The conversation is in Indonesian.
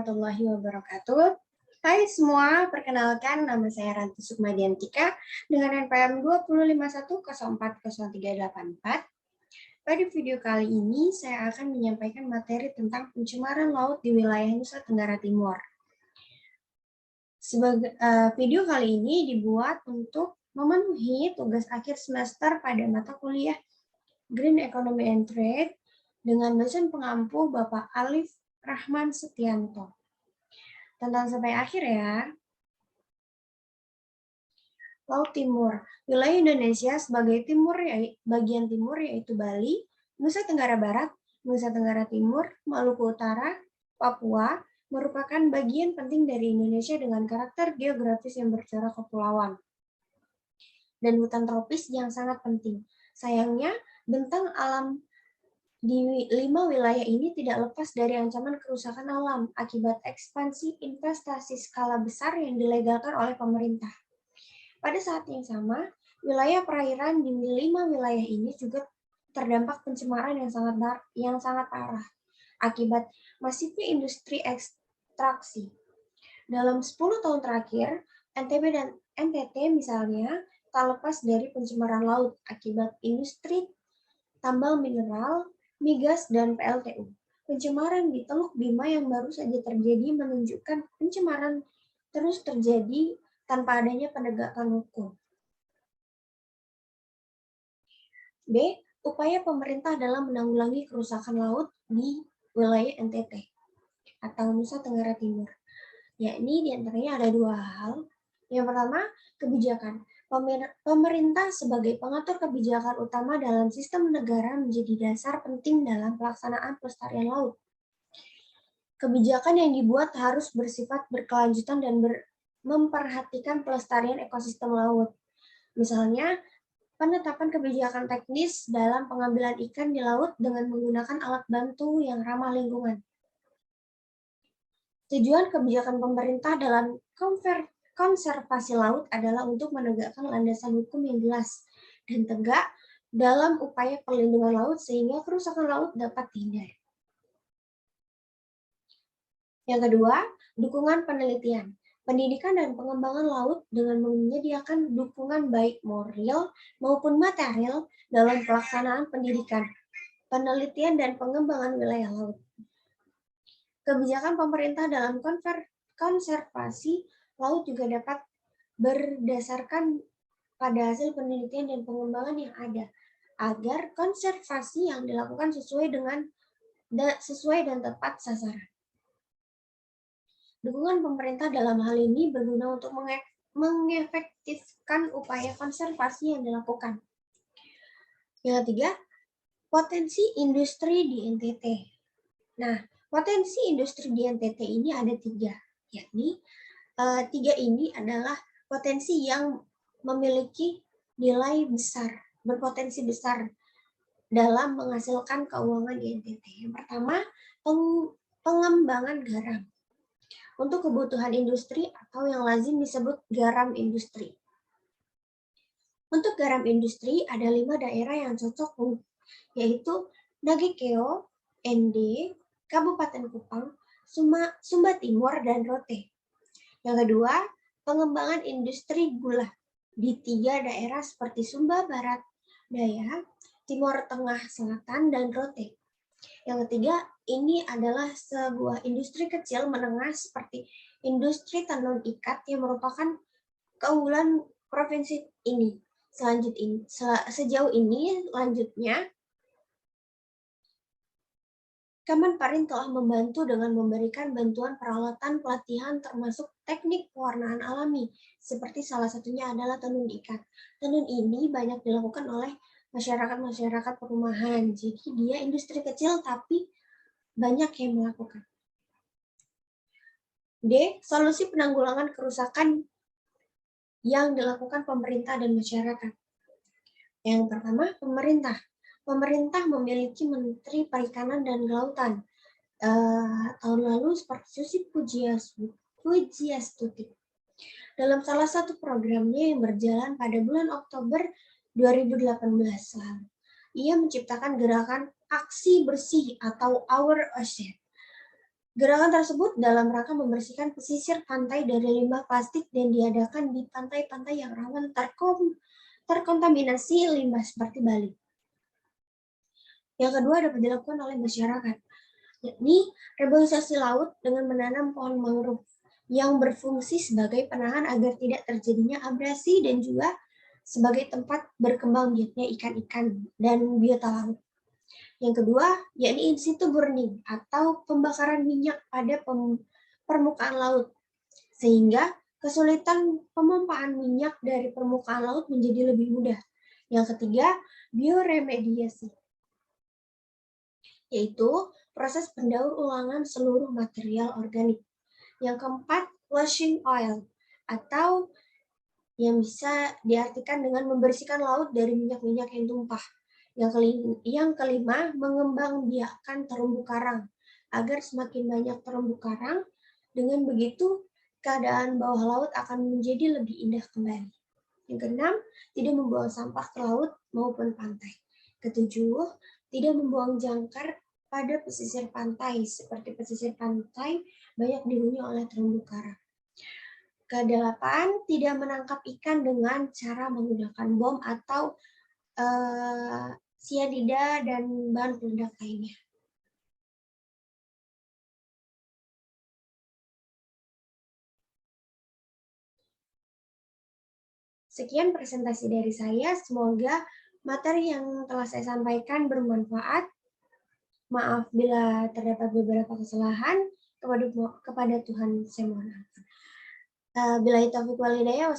warahmatullahi wabarakatuh. Hai semua, perkenalkan nama saya Ranti Sukmadiantika dengan NPM 20510404384. Pada video kali ini saya akan menyampaikan materi tentang pencemaran laut di wilayah Nusa Tenggara Timur. Video kali ini dibuat untuk memenuhi tugas akhir semester pada mata kuliah Green Economy and Trade dengan dosen pengampu Bapak Alif Rahman Setianto. Tonton sampai akhir ya. Laut Timur, wilayah Indonesia sebagai bagian timur yaitu Bali, Nusa Tenggara Barat, Nusa Tenggara Timur, Maluku Utara, Papua, merupakan bagian penting dari Indonesia dengan karakter geografis yang bercorak kepulauan dan hutan tropis yang sangat penting. Sayangnya, bentang alam di 5 wilayah ini tidak lepas dari ancaman kerusakan alam akibat ekspansi investasi skala besar yang dilegalkan oleh pemerintah. Pada saat yang sama, wilayah perairan di 5 wilayah ini juga terdampak pencemaran yang sangat parah akibat masifnya industri ekstraksi. Dalam 10 tahun terakhir, NTB dan NTT misalnya tak lepas dari pencemaran laut akibat industri tambang mineral, migas, dan PLTU. Pencemaran di Teluk Bima yang baru saja terjadi menunjukkan pencemaran terus terjadi tanpa adanya penegakan hukum. B. Upaya pemerintah dalam menanggulangi kerusakan laut di wilayah NTT atau Nusa Tenggara Timur. Yakni diantaranya ada 2 hal. Yang pertama, kebijakan. Pemerintah sebagai pengatur kebijakan utama dalam sistem negara menjadi dasar penting dalam pelaksanaan pelestarian laut. Kebijakan yang dibuat harus bersifat berkelanjutan dan memperhatikan pelestarian ekosistem laut. Misalnya, penetapan kebijakan teknis dalam pengambilan ikan di laut dengan menggunakan alat bantu yang ramah lingkungan. Tujuan kebijakan pemerintah dalam konservasi laut adalah untuk menegakkan landasan hukum yang jelas dan tegak dalam upaya perlindungan laut sehingga kerusakan laut dapat dihindari. Yang kedua, dukungan penelitian, pendidikan dan pengembangan laut dengan menyediakan dukungan baik moral maupun material dalam pelaksanaan pendidikan, penelitian dan pengembangan wilayah laut. Kebijakan pemerintah dalam konservasi laut juga dapat berdasarkan pada hasil penelitian dan pengembangan yang ada, agar konservasi yang dilakukan sesuai dan tepat sasaran. Dukungan pemerintah dalam hal ini berguna untuk mengefektifkan upaya konservasi yang dilakukan. Yang ketiga, potensi industri di NTT. Nah, potensi industri di NTT ini ada 3, yakni 3 ini adalah potensi yang memiliki nilai besar, berpotensi besar dalam menghasilkan keuangan di NTT. Yang pertama, pengembangan garam untuk kebutuhan industri atau yang lazim disebut garam industri. Untuk garam industri ada 5 daerah yang cocok, yaitu Nagekeo, ND, Kabupaten Kupang, Sumba Timur, dan Rote. Yang kedua, pengembangan industri gula di 3 daerah seperti Sumba Barat Daya, Timur Tengah Selatan, dan Rote. Yang ketiga, ini adalah sebuah industri kecil menengah seperti industri tenun ikat yang merupakan keunggulan provinsi ini. Sejauh ini, lanjutnya, Kemenparin telah membantu dengan memberikan bantuan peralatan pelatihan termasuk teknik pewarnaan alami, seperti salah satunya adalah tenun ikat. Tenun ini banyak dilakukan oleh masyarakat perumahan, jadi dia industri kecil tapi banyak yang melakukan. D. Solusi penanggulangan kerusakan yang dilakukan pemerintah dan masyarakat. Yang pertama, pemerintah. Pemerintah memiliki Menteri Perikanan dan Kelautan. Tahun lalu seperti Susi Pujiastuti. Dalam salah satu programnya yang berjalan pada bulan Oktober 2018 lalu, ia menciptakan gerakan aksi bersih atau Our Ocean Gerakan tersebut dalam rangka membersihkan pesisir pantai dari limbah plastik dan diadakan di pantai-pantai yang rawan terkontaminasi limbah seperti Bali. Yang kedua dapat dilakukan oleh masyarakat, yakni reboisasi laut dengan menanam pohon mangrove yang berfungsi sebagai penahan agar tidak terjadinya abrasi dan juga sebagai tempat berkembang biaknya ikan-ikan dan biota laut. Yang kedua, yakni in situ burning atau pembakaran minyak pada permukaan laut, sehingga kesulitan pemompaan minyak dari permukaan laut menjadi lebih mudah. Yang ketiga, bioremediasi, yaitu proses pendaur ulangan seluruh material organik. Yang keempat, washing oil, atau yang bisa diartikan dengan membersihkan laut dari minyak-minyak yang tumpah. Yang kelima, mengembangbiakkan terumbu karang, agar semakin banyak terumbu karang, dengan begitu keadaan bawah laut akan menjadi lebih indah kembali. Yang keenam, tidak membuang sampah ke laut maupun pantai. Ketujuh, tidak membuang jangkar pada pesisir pantai, seperti pesisir pantai banyak dihuni oleh terumbu karang. Kedelapan, tidak menangkap ikan dengan cara menggunakan bom atau sianida dan bahan peledak lainnya. Sekian presentasi dari saya, semoga materi yang telah saya sampaikan bermanfaat. Maaf bila terdapat beberapa kesalahan, kepada Tuhan saya mohon. Bila itu walhidayah.